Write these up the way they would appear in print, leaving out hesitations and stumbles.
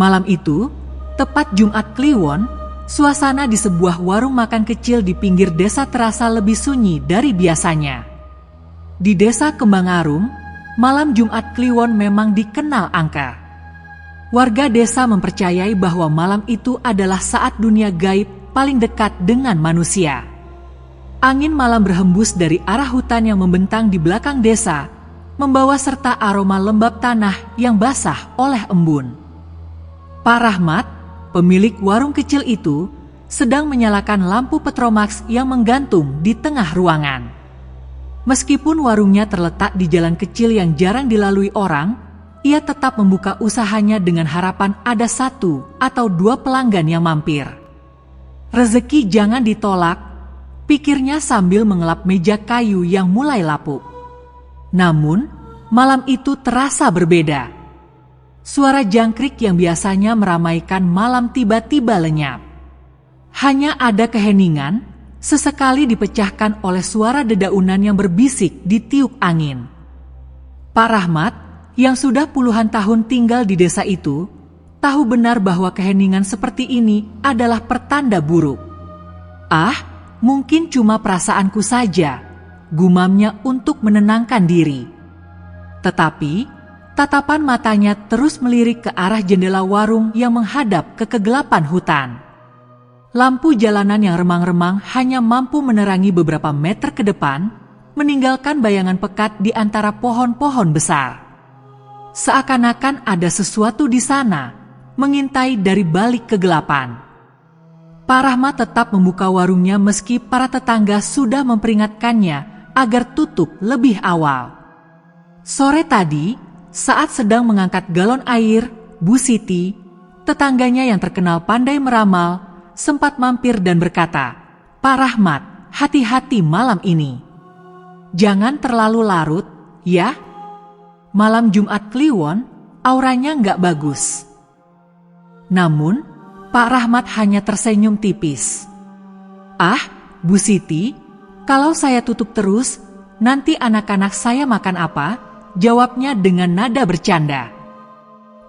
Malam itu, tepat Jumat Kliwon, suasana di sebuah warung makan kecil di pinggir desa terasa lebih sunyi dari biasanya. Di desa Kembangarum, malam Jumat Kliwon memang dikenal angker. Warga desa mempercayai bahwa malam itu adalah saat dunia gaib paling dekat dengan manusia. Angin malam berhembus dari arah hutan yang membentang di belakang desa, membawa serta aroma lembab tanah yang basah oleh embun. Pak Rahmat, pemilik warung kecil itu, sedang menyalakan lampu Petromax yang menggantung di tengah ruangan. Meskipun warungnya terletak di jalan kecil yang jarang dilalui orang, ia tetap membuka usahanya dengan harapan ada 1 atau 2 pelanggan yang mampir. Rezeki jangan ditolak, pikirnya sambil mengelap meja kayu yang mulai lapuk. Namun, malam itu terasa berbeda. Suara jangkrik yang biasanya meramaikan malam tiba-tiba lenyap. Hanya ada keheningan, sesekali dipecahkan oleh suara dedaunan yang berbisik di tiup angin. Pak Rahmat, yang sudah puluhan tahun tinggal di desa itu, tahu benar bahwa keheningan seperti ini adalah pertanda buruk. "Ah, mungkin cuma perasaanku saja," gumamnya untuk menenangkan diri. Tetapi, tatapan matanya terus melirik ke arah jendela warung yang menghadap ke kegelapan hutan. Lampu jalanan yang remang-remang hanya mampu menerangi beberapa meter ke depan, meninggalkan bayangan pekat di antara pohon-pohon besar. Seakan-akan ada sesuatu di sana, mengintai dari balik kegelapan. Pak Rahmat tetap membuka warungnya meski para tetangga sudah memperingatkannya agar tutup lebih awal. Sore tadi, saat sedang mengangkat galon air, Bu Siti, tetangganya yang terkenal pandai meramal, sempat mampir dan berkata, "Pak Rahmat, hati-hati malam ini. Jangan terlalu larut, ya. Malam Jumat Kliwon, auranya nggak bagus." Namun, Pak Rahmat hanya tersenyum tipis. "Ah, Bu Siti, kalau saya tutup terus, nanti anak-anak saya makan apa?" jawabnya dengan nada bercanda.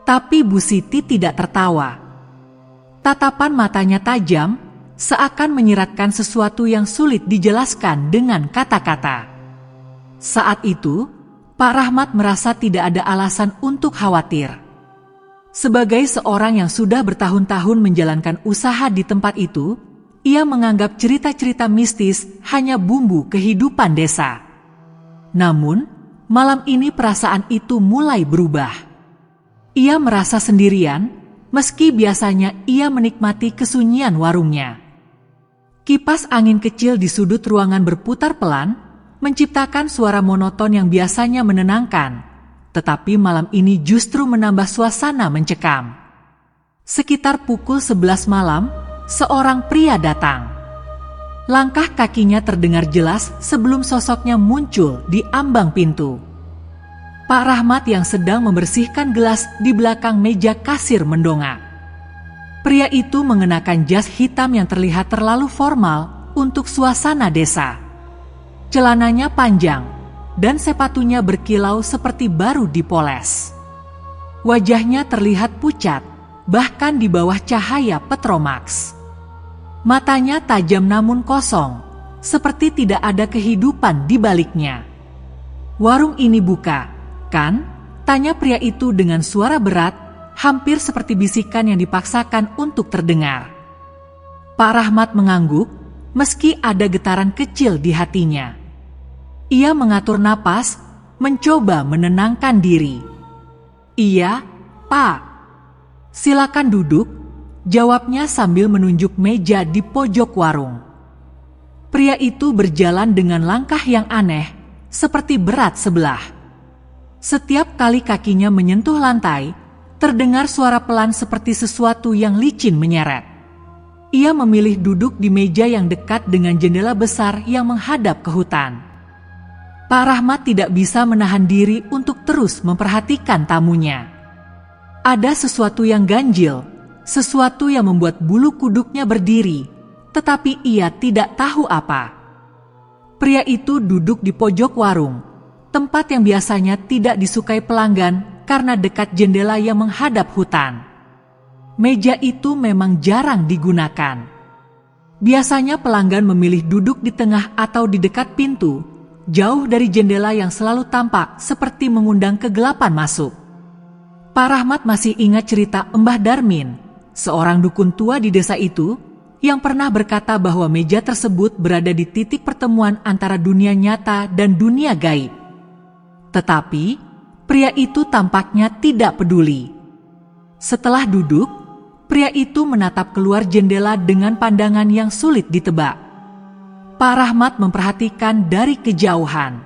Tapi Bu Siti tidak tertawa. Tatapan matanya tajam, seakan menyiratkan sesuatu yang sulit dijelaskan dengan kata-kata. Saat itu, Pak Rahmat merasa tidak ada alasan untuk khawatir. Sebagai seorang yang sudah bertahun-tahun menjalankan usaha di tempat itu, ia menganggap cerita-cerita mistis hanya bumbu kehidupan desa. Namun, malam ini perasaan itu mulai berubah. Ia merasa sendirian, meski biasanya ia menikmati kesunyian warungnya. Kipas angin kecil di sudut ruangan berputar pelan, menciptakan suara monoton yang biasanya menenangkan, tetapi malam ini justru menambah suasana mencekam. Sekitar pukul 11 malam, seorang pria datang. Langkah kakinya terdengar jelas sebelum sosoknya muncul di ambang pintu. Pak Rahmat yang sedang membersihkan gelas di belakang meja kasir mendongak. Pria itu mengenakan jas hitam yang terlihat terlalu formal untuk suasana desa. Celananya panjang, dan sepatunya berkilau seperti baru dipoles. Wajahnya terlihat pucat, bahkan di bawah cahaya Petromax. Matanya tajam namun kosong, seperti tidak ada kehidupan di baliknya. "Warung ini buka, kan?" tanya pria itu dengan suara berat, hampir seperti bisikan yang dipaksakan untuk terdengar. Pak Rahmat mengangguk, meski ada getaran kecil di hatinya. Ia mengatur napas, mencoba menenangkan diri. "Iya, Pak. Silakan duduk," jawabnya sambil menunjuk meja di pojok warung. Pria itu berjalan dengan langkah yang aneh, seperti berat sebelah. Setiap kali kakinya menyentuh lantai, terdengar suara pelan seperti sesuatu yang licin menyeret. Ia memilih duduk di meja yang dekat dengan jendela besar yang menghadap ke hutan. Pak Rahmat tidak bisa menahan diri untuk terus memperhatikan tamunya. Ada sesuatu yang ganjil, sesuatu yang membuat bulu kuduknya berdiri, tetapi ia tidak tahu apa. Pria itu duduk di pojok warung, tempat yang biasanya tidak disukai pelanggan karena dekat jendela yang menghadap hutan. Meja itu memang jarang digunakan. Biasanya pelanggan memilih duduk di tengah atau di dekat pintu, jauh dari jendela yang selalu tampak seperti mengundang kegelapan masuk. Pak Rahmat masih ingat cerita Mbah Darmin, seorang dukun tua di desa itu, yang pernah berkata bahwa meja tersebut berada di titik pertemuan antara dunia nyata dan dunia gaib. Tetapi, pria itu tampaknya tidak peduli. Setelah duduk, pria itu menatap keluar jendela dengan pandangan yang sulit ditebak. Pak Rahmat memperhatikan dari kejauhan.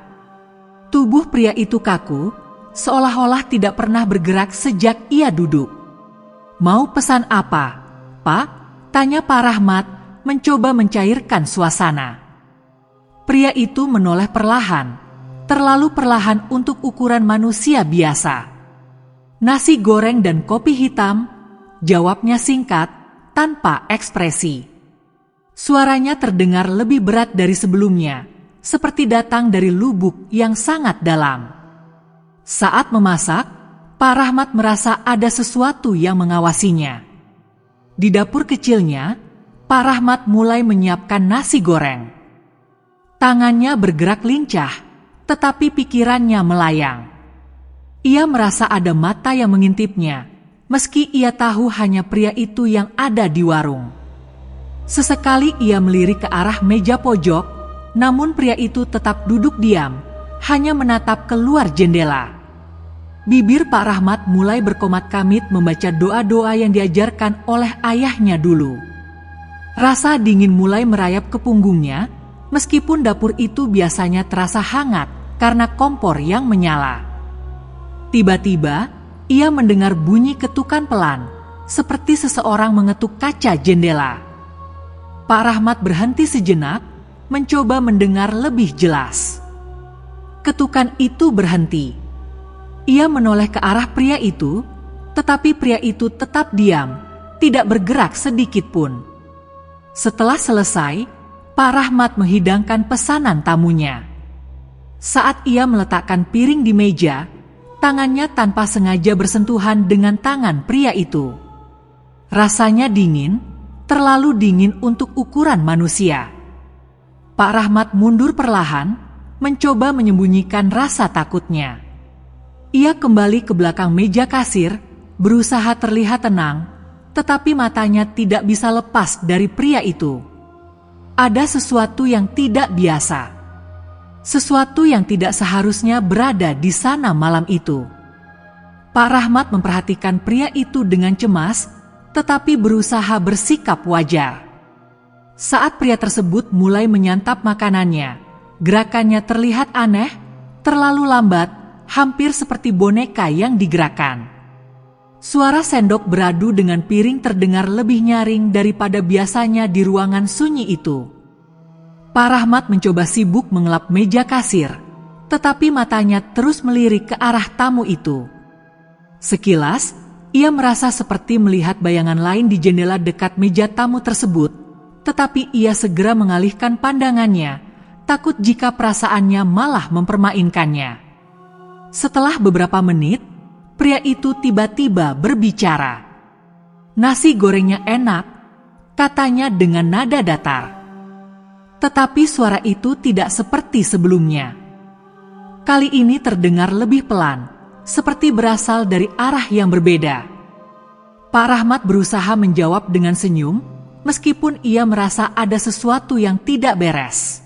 Tubuh pria itu kaku, seolah-olah tidak pernah bergerak sejak ia duduk. "Mau pesan apa, Pak?" tanya Pak Rahmat, mencoba mencairkan suasana. Pria itu menoleh perlahan, terlalu perlahan untuk ukuran manusia biasa. "Nasi goreng dan kopi hitam," jawabnya singkat, tanpa ekspresi. Suaranya terdengar lebih berat dari sebelumnya, seperti datang dari lubuk yang sangat dalam. Saat memasak, Pak Rahmat merasa ada sesuatu yang mengawasinya. Di dapur kecilnya, Pak Rahmat mulai menyiapkan nasi goreng. Tangannya bergerak lincah, tetapi pikirannya melayang. Ia merasa ada mata yang mengintipnya, meski ia tahu hanya pria itu yang ada di warung. Sesekali ia melirik ke arah meja pojok, namun pria itu tetap duduk diam, hanya menatap keluar jendela. Bibir Pak Rahmat mulai berkomat-kamit membaca doa-doa yang diajarkan oleh ayahnya dulu. Rasa dingin mulai merayap ke punggungnya, meskipun dapur itu biasanya terasa hangat karena kompor yang menyala. Tiba-tiba, ia mendengar bunyi ketukan pelan, seperti seseorang mengetuk kaca jendela. Pak Rahmat berhenti sejenak, mencoba mendengar lebih jelas. Ketukan itu berhenti. Ia menoleh ke arah pria itu, tetapi pria itu tetap diam, tidak bergerak sedikit pun. Setelah selesai, Pak Rahmat menghidangkan pesanan tamunya. Saat ia meletakkan piring di meja, tangannya tanpa sengaja bersentuhan dengan tangan pria itu. Rasanya dingin, terlalu dingin untuk ukuran manusia. Pak Rahmat mundur perlahan, mencoba menyembunyikan rasa takutnya. Ia kembali ke belakang meja kasir, berusaha terlihat tenang, tetapi matanya tidak bisa lepas dari pria itu. Ada sesuatu yang tidak biasa. Sesuatu yang tidak seharusnya berada di sana malam itu. Pak Rahmat memperhatikan pria itu dengan cemas, tetapi berusaha bersikap wajar. Saat pria tersebut mulai menyantap makanannya, gerakannya terlihat aneh, terlalu lambat, hampir seperti boneka yang digerakkan. Suara sendok beradu dengan piring terdengar lebih nyaring daripada biasanya di ruangan sunyi itu. Pak Rahmat mencoba sibuk mengelap meja kasir, tetapi matanya terus melirik ke arah tamu itu. Sekilas, ia merasa seperti melihat bayangan lain di jendela dekat meja tamu tersebut, tetapi ia segera mengalihkan pandangannya, takut jika perasaannya malah mempermainkannya. Setelah beberapa menit, pria itu tiba-tiba berbicara. "Nasi gorengnya enak," katanya dengan nada datar. Tetapi suara itu tidak seperti sebelumnya. Kali ini terdengar lebih pelan, seperti berasal dari arah yang berbeda. Pak Rahmat berusaha menjawab dengan senyum, meskipun ia merasa ada sesuatu yang tidak beres.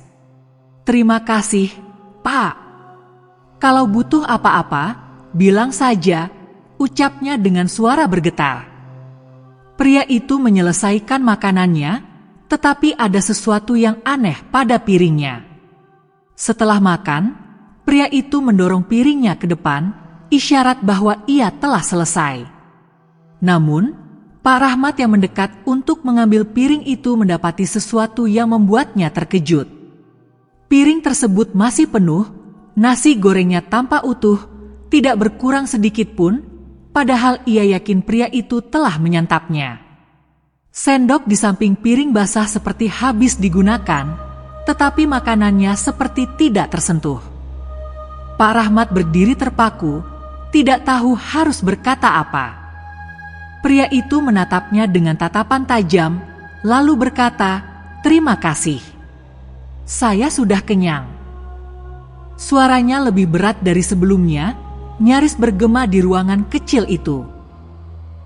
"Terima kasih, Pak. Kalau butuh apa-apa, bilang saja," ucapnya dengan suara bergetar. Pria itu menyelesaikan makanannya, tetapi ada sesuatu yang aneh pada piringnya. Setelah makan, pria itu mendorong piringnya ke depan, isyarat bahwa ia telah selesai. Namun, Pak Rahmat yang mendekat untuk mengambil piring itu mendapati sesuatu yang membuatnya terkejut. Piring tersebut masih penuh. Nasi gorengnya tampak utuh, tidak berkurang sedikit pun, padahal ia yakin pria itu telah menyantapnya. Sendok di samping piring basah seperti habis digunakan, tetapi makanannya seperti tidak tersentuh. Pak Rahmat berdiri terpaku, tidak tahu harus berkata apa. Pria itu menatapnya dengan tatapan tajam, lalu berkata, "Terima kasih. Saya sudah kenyang." Suaranya lebih berat dari sebelumnya, nyaris bergema di ruangan kecil itu.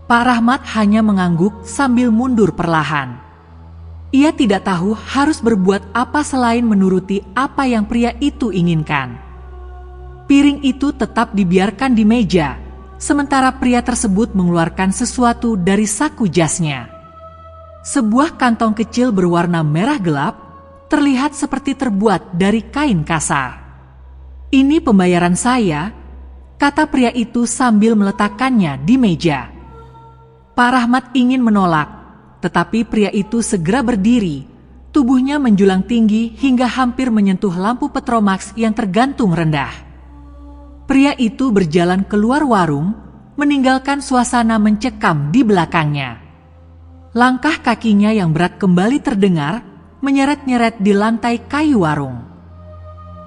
Pak Rahmat hanya mengangguk sambil mundur perlahan. Ia tidak tahu harus berbuat apa selain menuruti apa yang pria itu inginkan. Piring itu tetap dibiarkan di meja, sementara pria tersebut mengeluarkan sesuatu dari saku jasnya. Sebuah kantong kecil berwarna merah gelap, terlihat seperti terbuat dari kain kasar. "Ini pembayaran saya," kata pria itu sambil meletakkannya di meja. Pak Rahmat ingin menolak, tetapi pria itu segera berdiri. Tubuhnya menjulang tinggi hingga hampir menyentuh lampu petromax yang tergantung rendah. Pria itu berjalan keluar warung, meninggalkan suasana mencekam di belakangnya. Langkah kakinya yang berat kembali terdengar, menyeret-nyeret di lantai kayu warung.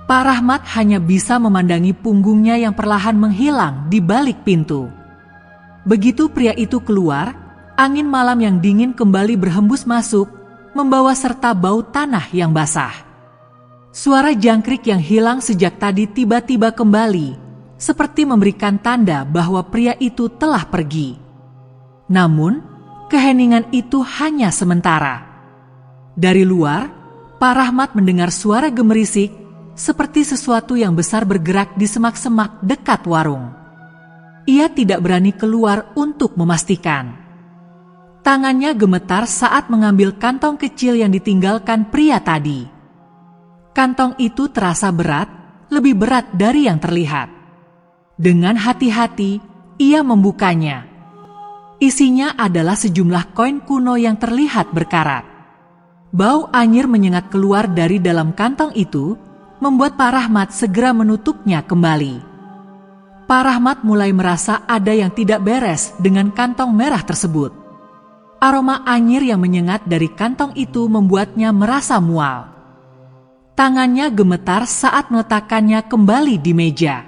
Pak Rahmat hanya bisa memandangi punggungnya yang perlahan menghilang di balik pintu. Begitu pria itu keluar, angin malam yang dingin kembali berhembus masuk, membawa serta bau tanah yang basah. Suara jangkrik yang hilang sejak tadi tiba-tiba kembali, seperti memberikan tanda bahwa pria itu telah pergi. Namun, keheningan itu hanya sementara. Dari luar, Pak Rahmat mendengar suara gemerisik, seperti sesuatu yang besar bergerak di semak-semak dekat warung. Ia tidak berani keluar untuk memastikan. Tangannya gemetar saat mengambil kantong kecil yang ditinggalkan pria tadi. Kantong itu terasa berat, lebih berat dari yang terlihat. Dengan hati-hati, ia membukanya. Isinya adalah sejumlah koin kuno yang terlihat berkarat. Bau anyir menyengat keluar dari dalam kantong itu, membuat Pak Rahmat segera menutupnya kembali. Pak Rahmat mulai merasa ada yang tidak beres dengan kantong merah tersebut. Aroma anyir yang menyengat dari kantong itu membuatnya merasa mual. Tangannya gemetar saat meletakkannya kembali di meja.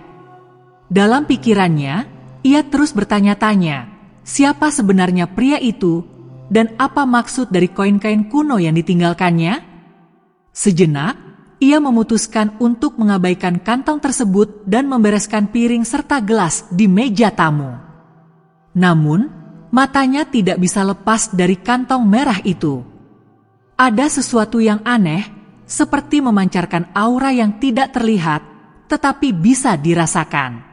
Dalam pikirannya, ia terus bertanya-tanya, siapa sebenarnya pria itu dan apa maksud dari koin-koin kuno yang ditinggalkannya? Sejenak, ia memutuskan untuk mengabaikan kantong tersebut dan membereskan piring serta gelas di meja tamu. Namun, matanya tidak bisa lepas dari kantong merah itu. Ada sesuatu yang aneh, seperti memancarkan aura yang tidak terlihat, tetapi bisa dirasakan.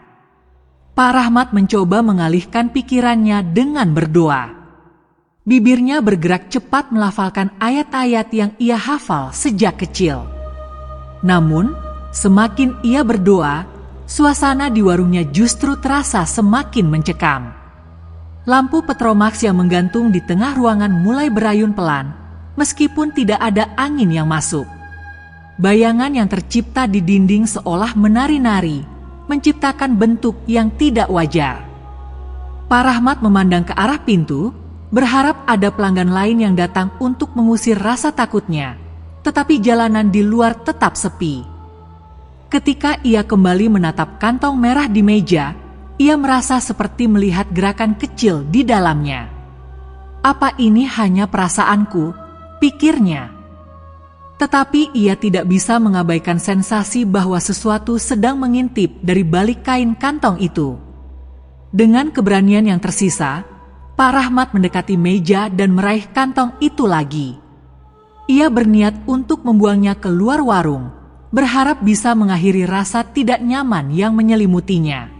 Pak Rahmat mencoba mengalihkan pikirannya dengan berdoa. Bibirnya bergerak cepat melafalkan ayat-ayat yang ia hafal sejak kecil. Namun, semakin ia berdoa, suasana di warungnya justru terasa semakin mencekam. Lampu petromax yang menggantung di tengah ruangan mulai berayun pelan, meskipun tidak ada angin yang masuk. Bayangan yang tercipta di dinding seolah menari-nari, menciptakan bentuk yang tidak wajar. Pak Rahmat memandang ke arah pintu, berharap ada pelanggan lain yang datang untuk mengusir rasa takutnya. Tetapi jalanan di luar tetap sepi. Ketika ia kembali menatap kantong merah di meja, ia merasa seperti melihat gerakan kecil di dalamnya. "Apa ini hanya perasaanku?" pikirnya. Tetapi ia tidak bisa mengabaikan sensasi bahwa sesuatu sedang mengintip dari balik kain kantong itu. Dengan keberanian yang tersisa, Pak Rahmat mendekati meja dan meraih kantong itu lagi. Ia berniat untuk membuangnya keluar warung, berharap bisa mengakhiri rasa tidak nyaman yang menyelimutinya.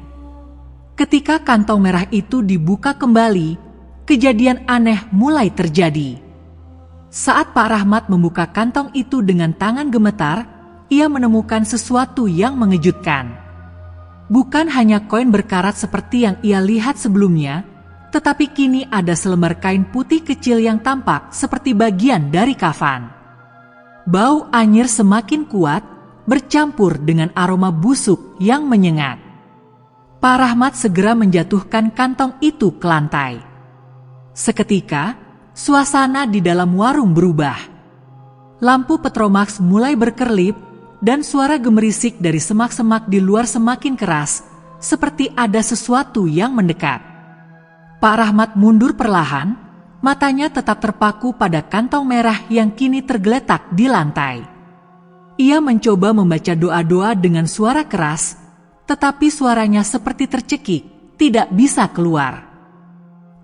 Ketika kantong merah itu dibuka kembali, kejadian aneh mulai terjadi. Saat Pak Rahmat membuka kantong itu dengan tangan gemetar, ia menemukan sesuatu yang mengejutkan. Bukan hanya koin berkarat seperti yang ia lihat sebelumnya, tetapi kini ada selembar kain putih kecil yang tampak seperti bagian dari kafan. Bau anyir semakin kuat, bercampur dengan aroma busuk yang menyengat. Pak Rahmat segera menjatuhkan kantong itu ke lantai. Seketika, suasana di dalam warung berubah. Lampu petromax mulai berkerlip, dan suara gemerisik dari semak-semak di luar semakin keras, seperti ada sesuatu yang mendekat. Pak Rahmat mundur perlahan, matanya tetap terpaku pada kantong merah yang kini tergeletak di lantai. Ia mencoba membaca doa-doa dengan suara keras, tetapi suaranya seperti tercekik, tidak bisa keluar.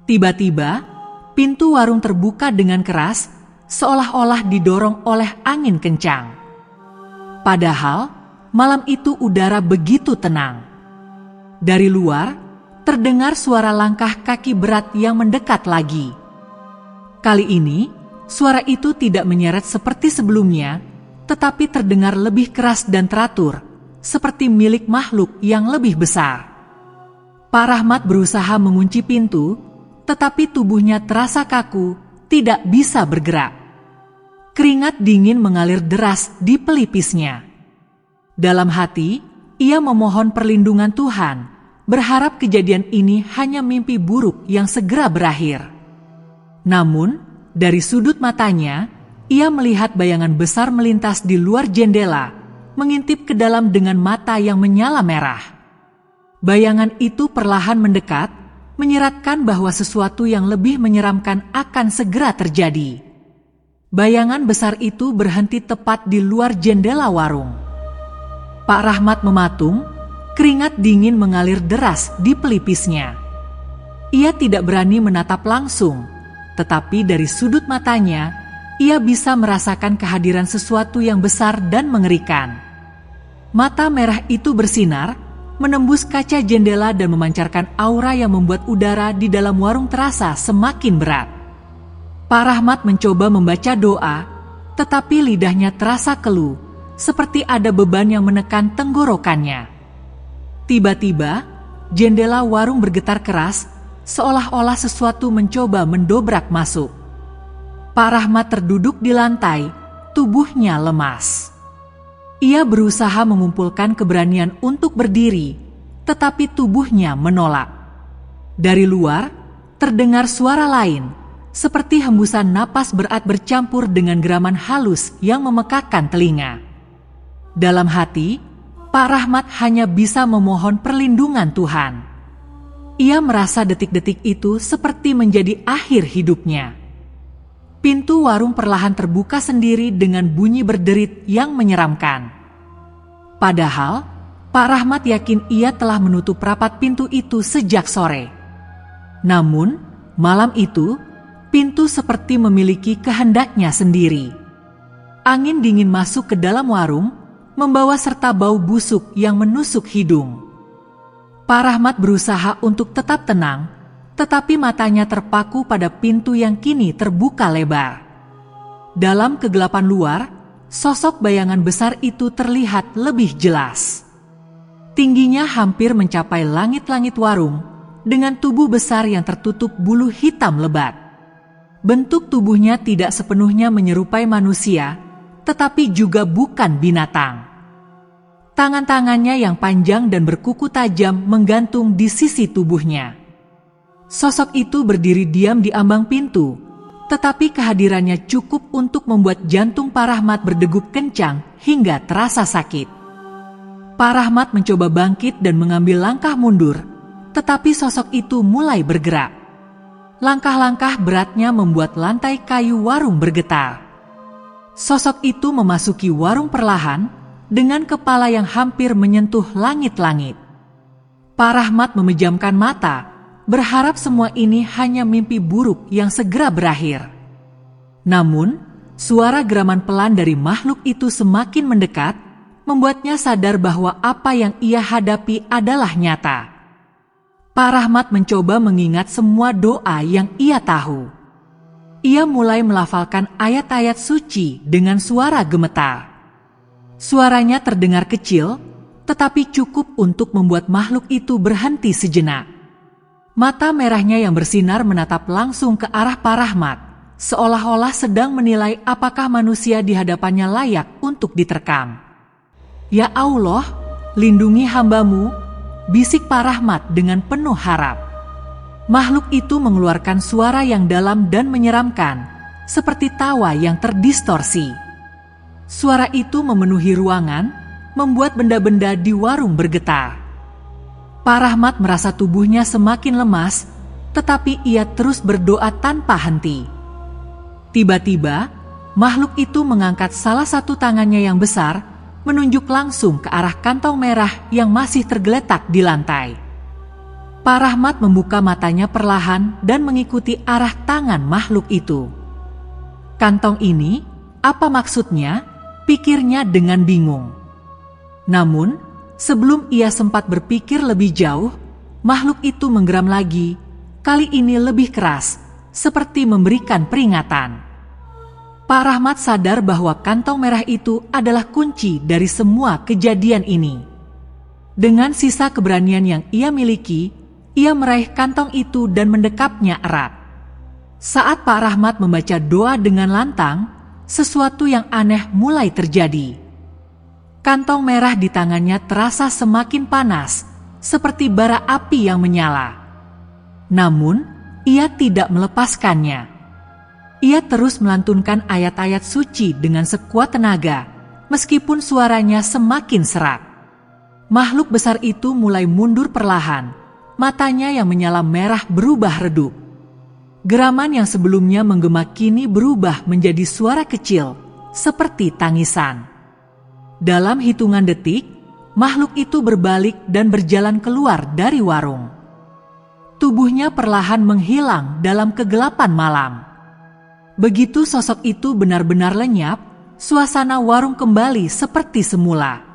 Tiba-tiba, pintu warung terbuka dengan keras, seolah-olah didorong oleh angin kencang. Padahal, malam itu udara begitu tenang. Dari luar, terdengar suara langkah kaki berat yang mendekat lagi. Kali ini, suara itu tidak menyeret seperti sebelumnya, tetapi terdengar lebih keras dan teratur, seperti milik makhluk yang lebih besar. Pak Rahmat berusaha mengunci pintu, tetapi tubuhnya terasa kaku, tidak bisa bergerak. Keringat dingin mengalir deras di pelipisnya. Dalam hati, ia memohon perlindungan Tuhan, berharap kejadian ini hanya mimpi buruk yang segera berakhir. Namun, dari sudut matanya, ia melihat bayangan besar melintas di luar jendela, mengintip ke dalam dengan mata yang menyala merah. Bayangan itu perlahan mendekat, menyiratkan bahwa sesuatu yang lebih menyeramkan akan segera terjadi. Bayangan besar itu berhenti tepat di luar jendela warung. Pak Rahmat mematung, keringat dingin mengalir deras di pelipisnya. Ia tidak berani menatap langsung, tetapi dari sudut matanya, ia bisa merasakan kehadiran sesuatu yang besar dan mengerikan. Mata merah itu bersinar, menembus kaca jendela dan memancarkan aura yang membuat udara di dalam warung terasa semakin berat. Pak Rahmat mencoba membaca doa, tetapi lidahnya terasa keluh, seperti ada beban yang menekan tenggorokannya. Tiba-tiba, jendela warung bergetar keras, seolah-olah sesuatu mencoba mendobrak masuk. Pak Rahmat terduduk di lantai, tubuhnya lemas. Ia berusaha mengumpulkan keberanian untuk berdiri, tetapi tubuhnya menolak. Dari luar, terdengar suara lain, seperti hembusan napas berat bercampur dengan geraman halus yang memekakkan telinga. Dalam hati, Pak Rahmat hanya bisa memohon perlindungan Tuhan. Ia merasa detik-detik itu seperti menjadi akhir hidupnya. Pintu warung perlahan terbuka sendiri dengan bunyi berderit yang menyeramkan. Padahal, Pak Rahmat yakin ia telah menutup rapat pintu itu sejak sore. Namun, malam itu, pintu seperti memiliki kehendaknya sendiri. Angin dingin masuk ke dalam warung, membawa serta bau busuk yang menusuk hidung. Pak Rahmat berusaha untuk tetap tenang, tetapi matanya terpaku pada pintu yang kini terbuka lebar. Dalam kegelapan luar, sosok bayangan besar itu terlihat lebih jelas. Tingginya hampir mencapai langit-langit warung, dengan tubuh besar yang tertutup bulu hitam lebat. Bentuk tubuhnya tidak sepenuhnya menyerupai manusia, tetapi juga bukan binatang. Tangan-tangannya yang panjang dan berkuku tajam menggantung di sisi tubuhnya. Sosok itu berdiri diam di ambang pintu, tetapi kehadirannya cukup untuk membuat jantung Pak Rahmat berdegup kencang hingga terasa sakit. Pak Rahmat mencoba bangkit dan mengambil langkah mundur, tetapi sosok itu mulai bergerak. Langkah-langkah beratnya membuat lantai kayu warung bergetar. Sosok itu memasuki warung perlahan, dengan kepala yang hampir menyentuh langit-langit. Pak Rahmat memejamkan mata, berharap semua ini hanya mimpi buruk yang segera berakhir. Namun, suara geraman pelan dari makhluk itu semakin mendekat, membuatnya sadar bahwa apa yang ia hadapi adalah nyata. Pak Rahmat mencoba mengingat semua doa yang ia tahu. Ia mulai melafalkan ayat-ayat suci dengan suara gemetar. Suaranya terdengar kecil, tetapi cukup untuk membuat makhluk itu berhenti sejenak. Mata merahnya yang bersinar menatap langsung ke arah Pak Rahmat, seolah-olah sedang menilai apakah manusia di hadapannya layak untuk diterkam. "Ya Allah, lindungi hamba-Mu," bisik Pak Rahmat dengan penuh harap. Makhluk itu mengeluarkan suara yang dalam dan menyeramkan, seperti tawa yang terdistorsi. Suara itu memenuhi ruangan, membuat benda-benda di warung bergetar. Pak Rahmat merasa tubuhnya semakin lemas, tetapi ia terus berdoa tanpa henti. Tiba-tiba, makhluk itu mengangkat salah satu tangannya yang besar, menunjuk langsung ke arah kantong merah yang masih tergeletak di lantai. Pak Rahmat membuka matanya perlahan dan mengikuti arah tangan makhluk itu. Kantong ini, apa maksudnya? Pikirnya dengan bingung. Namun, sebelum ia sempat berpikir lebih jauh, makhluk itu menggeram lagi, kali ini lebih keras, seperti memberikan peringatan. Pak Rahmat sadar bahwa kantong merah itu adalah kunci dari semua kejadian ini. Dengan sisa keberanian yang ia miliki, ia meraih kantong itu dan mendekapnya erat. Saat Pak Rahmat membaca doa dengan lantang, sesuatu yang aneh mulai terjadi. Kantong merah di tangannya terasa semakin panas, seperti bara api yang menyala. Namun, ia tidak melepaskannya. Ia terus melantunkan ayat-ayat suci dengan sekuat tenaga, meskipun suaranya semakin serak. Makhluk besar itu mulai mundur perlahan, matanya yang menyala merah berubah redup. Geraman yang sebelumnya menggema kini berubah menjadi suara kecil, seperti tangisan. Dalam hitungan detik, makhluk itu berbalik dan berjalan keluar dari warung. Tubuhnya perlahan menghilang dalam kegelapan malam. Begitu sosok itu benar-benar lenyap, suasana warung kembali seperti semula.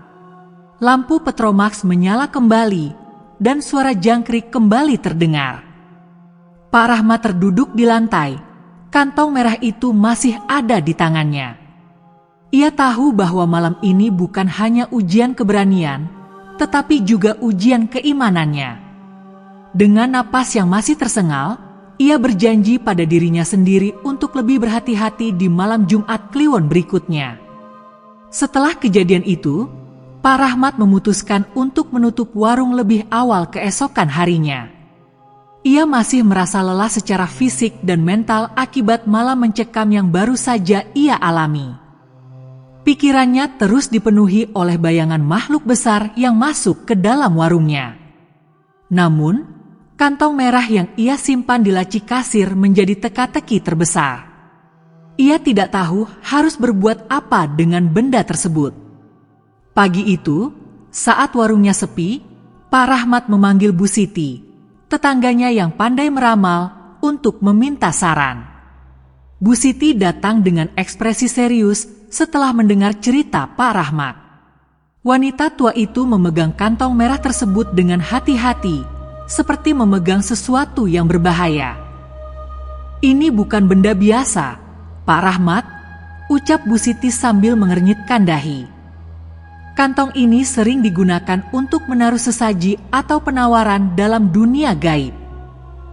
Lampu Petromax menyala kembali, dan suara jangkrik kembali terdengar. Pak Rahmat terduduk di lantai, kantong merah itu masih ada di tangannya. Ia tahu bahwa malam ini bukan hanya ujian keberanian, tetapi juga ujian keimanannya. Dengan napas yang masih tersengal, ia berjanji pada dirinya sendiri untuk lebih berhati-hati di malam Jumat Kliwon berikutnya. Setelah kejadian itu, Pak Rahmat memutuskan untuk menutup warung lebih awal keesokan harinya. Ia masih merasa lelah secara fisik dan mental akibat malam mencekam yang baru saja ia alami. Pikirannya terus dipenuhi oleh bayangan makhluk besar yang masuk ke dalam warungnya. Namun, kantong merah yang ia simpan di laci kasir menjadi teka-teki terbesar. Ia tidak tahu harus berbuat apa dengan benda tersebut. Pagi itu, saat warungnya sepi, Pak Rahmat memanggil Bu Siti, tetangganya yang pandai meramal, untuk meminta saran. Bu Siti datang dengan ekspresi serius setelah mendengar cerita Pak Rahmat. Wanita tua itu memegang kantong merah tersebut dengan hati-hati, seperti memegang sesuatu yang berbahaya. "Ini bukan benda biasa, Pak Rahmat," ucap Bu Siti sambil mengernyitkan dahi. Kantong ini sering digunakan untuk menaruh sesaji atau penawaran dalam dunia gaib.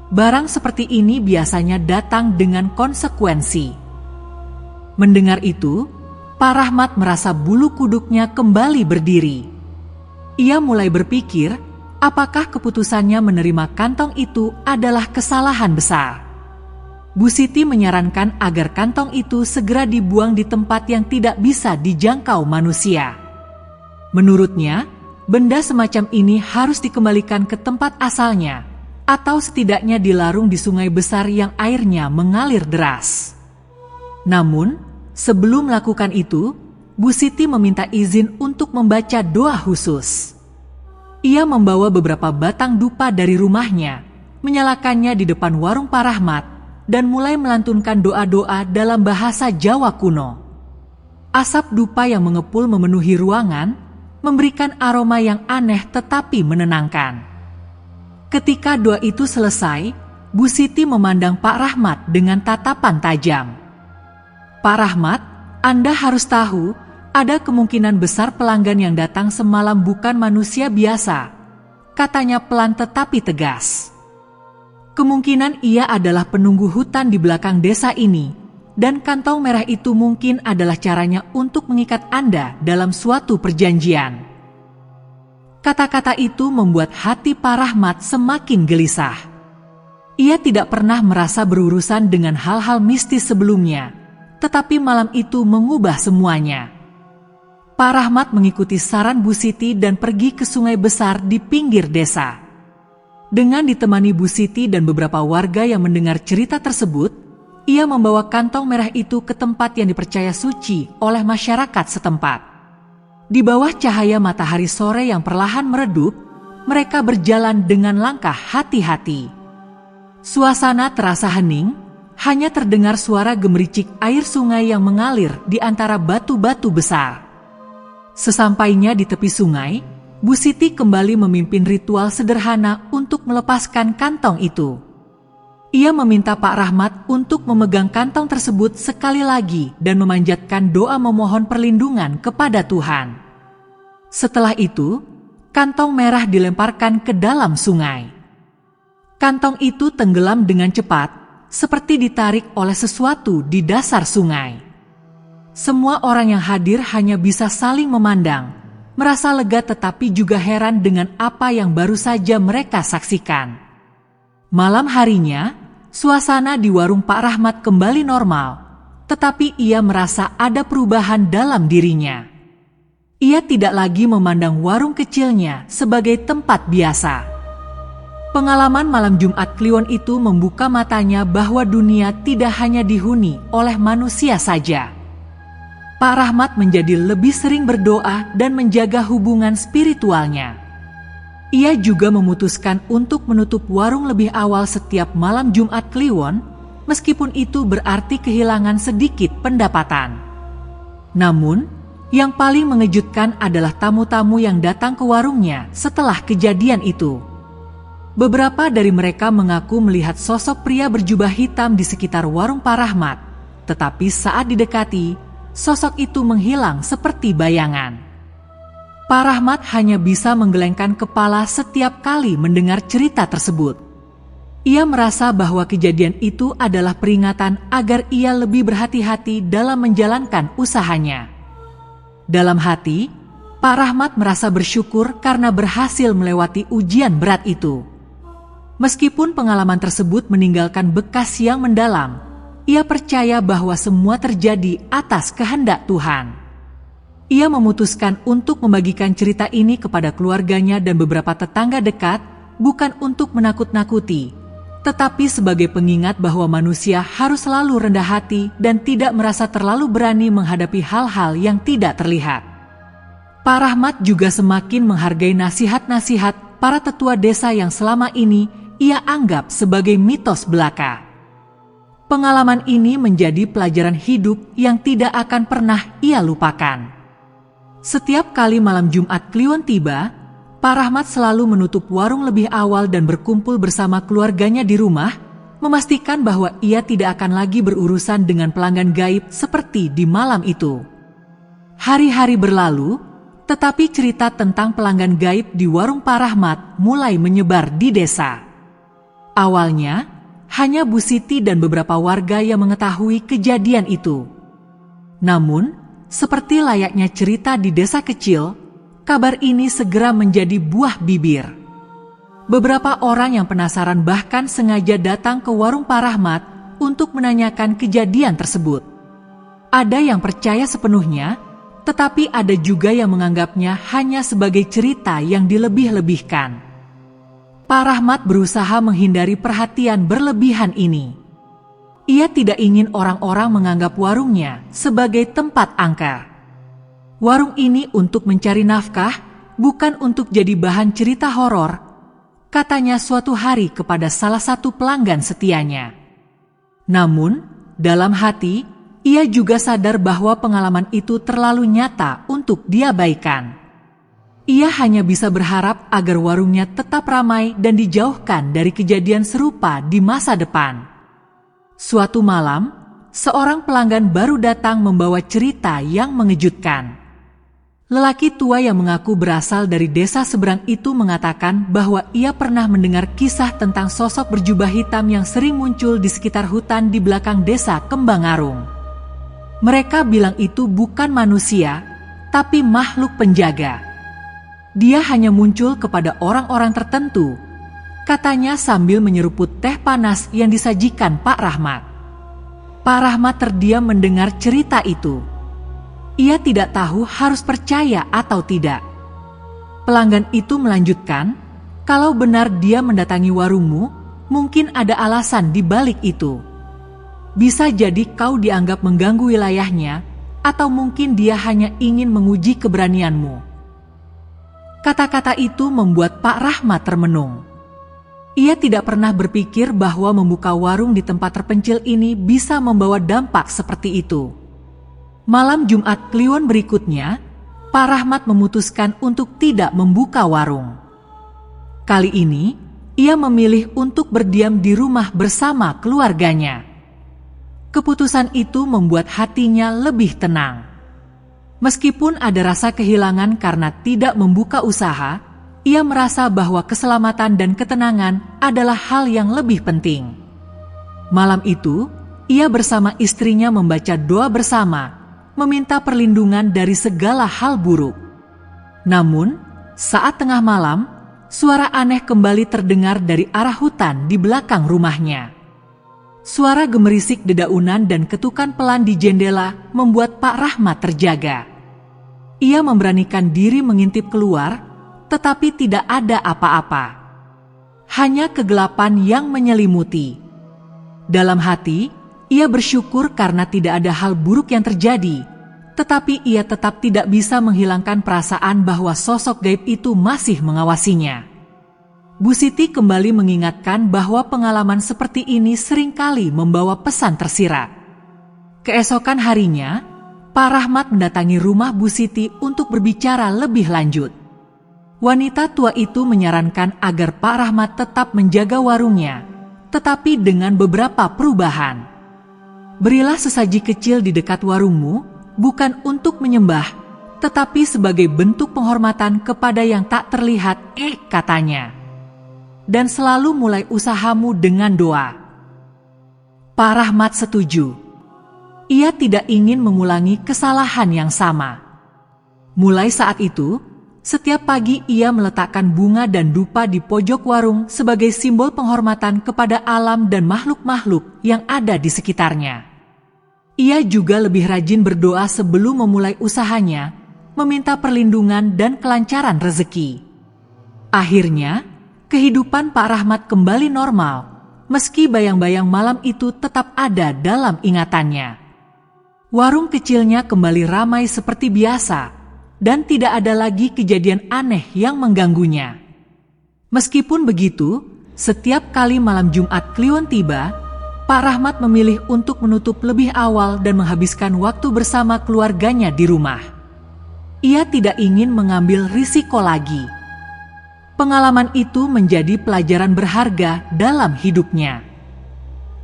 Barang seperti ini biasanya datang dengan konsekuensi. Mendengar itu, Pak Rahmat merasa bulu kuduknya kembali berdiri. Ia mulai berpikir, apakah keputusannya menerima kantong itu adalah kesalahan besar. Bu Siti menyarankan agar kantong itu segera dibuang di tempat yang tidak bisa dijangkau manusia. Menurutnya, benda semacam ini harus dikembalikan ke tempat asalnya, atau setidaknya dilarung di sungai besar yang airnya mengalir deras. Namun, sebelum melakukan itu, Bu Siti meminta izin untuk membaca doa khusus. Ia membawa beberapa batang dupa dari rumahnya, menyalakannya di depan warung Pak Rahmat, dan mulai melantunkan doa-doa dalam bahasa Jawa kuno. Asap dupa yang mengepul memenuhi ruangan, memberikan aroma yang aneh tetapi menenangkan. Ketika doa itu selesai, Bu Siti memandang Pak Rahmat dengan tatapan tajam. "Pak Rahmat, Anda harus tahu, ada kemungkinan besar pelanggan yang datang semalam bukan manusia biasa," katanya pelan tetapi tegas. "Kemungkinan ia adalah penunggu hutan di belakang desa ini, dan kantong merah itu mungkin adalah caranya untuk mengikat Anda dalam suatu perjanjian." Kata-kata itu membuat hati Pak Rahmat semakin gelisah. Ia tidak pernah merasa berurusan dengan hal-hal mistis sebelumnya, tetapi malam itu mengubah semuanya. Pak Rahmat mengikuti saran Bu Siti dan pergi ke sungai besar di pinggir desa. Dengan ditemani Bu Siti dan beberapa warga yang mendengar cerita tersebut, ia membawa kantong merah itu ke tempat yang dipercaya suci oleh masyarakat setempat. Di bawah cahaya matahari sore yang perlahan meredup, mereka berjalan dengan langkah hati-hati. Suasana terasa hening, hanya terdengar suara gemericik air sungai yang mengalir di antara batu-batu besar. Sesampainya di tepi sungai, Bu Siti kembali memimpin ritual sederhana untuk melepaskan kantong itu. Ia meminta Pak Rahmat untuk memegang kantong tersebut sekali lagi dan memanjatkan doa memohon perlindungan kepada Tuhan. Setelah itu, kantong merah dilemparkan ke dalam sungai. Kantong itu tenggelam dengan cepat, seperti ditarik oleh sesuatu di dasar sungai. Semua orang yang hadir hanya bisa saling memandang, merasa lega tetapi juga heran dengan apa yang baru saja mereka saksikan. Malam harinya, suasana di warung Pak Rahmat kembali normal, tetapi ia merasa ada perubahan dalam dirinya. Ia tidak lagi memandang warung kecilnya sebagai tempat biasa. Pengalaman malam Jumat Kliwon itu membuka matanya bahwa dunia tidak hanya dihuni oleh manusia saja. Pak Rahmat menjadi lebih sering berdoa dan menjaga hubungan spiritualnya. Ia juga memutuskan untuk menutup warung lebih awal setiap malam Jumat Kliwon, meskipun itu berarti kehilangan sedikit pendapatan. Namun, yang paling mengejutkan adalah tamu-tamu yang datang ke warungnya setelah kejadian itu. Beberapa dari mereka mengaku melihat sosok pria berjubah hitam di sekitar warung Pak Rahmat, tetapi saat didekati, sosok itu menghilang seperti bayangan. Pak Rahmat hanya bisa menggelengkan kepala setiap kali mendengar cerita tersebut. Ia merasa bahwa kejadian itu adalah peringatan agar ia lebih berhati-hati dalam menjalankan usahanya. Dalam hati, Pak Rahmat merasa bersyukur karena berhasil melewati ujian berat itu. Meskipun pengalaman tersebut meninggalkan bekas yang mendalam, ia percaya bahwa semua terjadi atas kehendak Tuhan. Ia memutuskan untuk membagikan cerita ini kepada keluarganya dan beberapa tetangga dekat, bukan untuk menakut-nakuti, tetapi sebagai pengingat bahwa manusia harus selalu rendah hati dan tidak merasa terlalu berani menghadapi hal-hal yang tidak terlihat. Pak Rahmat juga semakin menghargai nasihat-nasihat para tetua desa yang selama ini ia anggap sebagai mitos belaka. Pengalaman ini menjadi pelajaran hidup yang tidak akan pernah ia lupakan. Setiap kali malam Jumat Kliwon tiba, Pak Rahmat selalu menutup warung lebih awal dan berkumpul bersama keluarganya di rumah, memastikan bahwa ia tidak akan lagi berurusan dengan pelanggan gaib seperti di malam itu. Hari-hari berlalu, tetapi cerita tentang pelanggan gaib di warung Pak Rahmat mulai menyebar di desa. Awalnya, hanya Bu Siti dan beberapa warga yang mengetahui kejadian itu. Namun, seperti layaknya cerita di desa kecil, kabar ini segera menjadi buah bibir. Beberapa orang yang penasaran bahkan sengaja datang ke warung Pak Rahmat untuk menanyakan kejadian tersebut. Ada yang percaya sepenuhnya, tetapi ada juga yang menganggapnya hanya sebagai cerita yang dilebih-lebihkan. Pak Rahmat berusaha menghindari perhatian berlebihan ini. Ia tidak ingin orang-orang menganggap warungnya sebagai tempat angker. Warung ini untuk mencari nafkah, bukan untuk jadi bahan cerita horor, katanya suatu hari kepada salah satu pelanggan setianya. Namun, dalam hati, ia juga sadar bahwa pengalaman itu terlalu nyata untuk diabaikan. Ia hanya bisa berharap agar warungnya tetap ramai dan dijauhkan dari kejadian serupa di masa depan. Suatu malam, seorang pelanggan baru datang membawa cerita yang mengejutkan. Lelaki tua yang mengaku berasal dari desa seberang itu mengatakan bahwa ia pernah mendengar kisah tentang sosok berjubah hitam yang sering muncul di sekitar hutan di belakang desa Kembangarung. Mereka bilang itu bukan manusia, tapi makhluk penjaga. Dia hanya muncul kepada orang-orang tertentu, katanya sambil menyeruput teh panas yang disajikan Pak Rahmat. Pak Rahmat terdiam mendengar cerita itu. Ia tidak tahu harus percaya atau tidak. Pelanggan itu melanjutkan, Kalau benar dia mendatangi warungmu, mungkin ada alasan di balik itu. Bisa jadi kau dianggap mengganggu wilayahnya, atau mungkin dia hanya ingin menguji keberanianmu. Kata-kata itu membuat Pak Rahmat termenung. Ia tidak pernah berpikir bahwa membuka warung di tempat terpencil ini bisa membawa dampak seperti itu. Malam Jumat Kliwon berikutnya, Pak Rahmat memutuskan untuk tidak membuka warung. Kali ini, ia memilih untuk berdiam di rumah bersama keluarganya. Keputusan itu membuat hatinya lebih tenang. Meskipun ada rasa kehilangan karena tidak membuka usaha, ia merasa bahwa keselamatan dan ketenangan adalah hal yang lebih penting. Malam itu, ia bersama istrinya membaca doa bersama, meminta perlindungan dari segala hal buruk. Namun, saat tengah malam, suara aneh kembali terdengar dari arah hutan di belakang rumahnya. Suara gemerisik dedaunan dan ketukan pelan di jendela membuat Pak Rahmat terjaga. Ia memberanikan diri mengintip keluar, tetapi tidak ada apa-apa. Hanya kegelapan yang menyelimuti. Dalam hati, ia bersyukur karena tidak ada hal buruk yang terjadi, tetapi ia tetap tidak bisa menghilangkan perasaan bahwa sosok gaib itu masih mengawasinya. Bu Siti kembali mengingatkan bahwa pengalaman seperti ini seringkali membawa pesan tersirat. Keesokan harinya, Pak Rahmat mendatangi rumah Bu Siti untuk berbicara lebih lanjut. Wanita tua itu menyarankan agar Pak Rahmat tetap menjaga warungnya, tetapi dengan beberapa perubahan. Berilah sesaji kecil di dekat warungmu, bukan untuk menyembah, tetapi sebagai bentuk penghormatan kepada yang tak terlihat, katanya. Dan selalu mulai usahamu dengan doa. Pak Rahmat setuju. Ia tidak ingin mengulangi kesalahan yang sama. Mulai saat itu, setiap pagi ia meletakkan bunga dan dupa di pojok warung sebagai simbol penghormatan kepada alam dan makhluk-makhluk yang ada di sekitarnya. Ia juga lebih rajin berdoa sebelum memulai usahanya, meminta perlindungan dan kelancaran rezeki. Akhirnya, kehidupan Pak Rahmat kembali normal, meski bayang-bayang malam itu tetap ada dalam ingatannya. Warung kecilnya kembali ramai seperti biasa, dan tidak ada lagi kejadian aneh yang mengganggunya. Meskipun begitu, setiap kali malam Jumat Kliwon tiba, Pak Rahmat memilih untuk menutup lebih awal dan menghabiskan waktu bersama keluarganya di rumah. Ia tidak ingin mengambil risiko lagi. Pengalaman itu menjadi pelajaran berharga dalam hidupnya.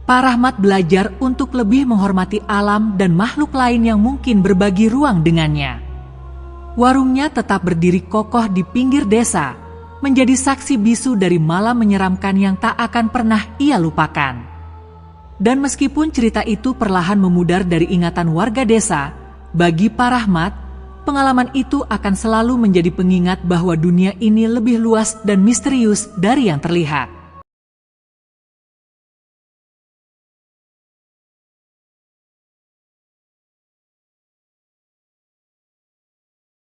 Pak Rahmat belajar untuk lebih menghormati alam dan makhluk lain yang mungkin berbagi ruang dengannya. Warungnya tetap berdiri kokoh di pinggir desa, menjadi saksi bisu dari malam menyeramkan yang tak akan pernah ia lupakan. Dan meskipun cerita itu perlahan memudar dari ingatan warga desa, bagi Pak Rahmat, pengalaman itu akan selalu menjadi pengingat bahwa dunia ini lebih luas dan misterius dari yang terlihat.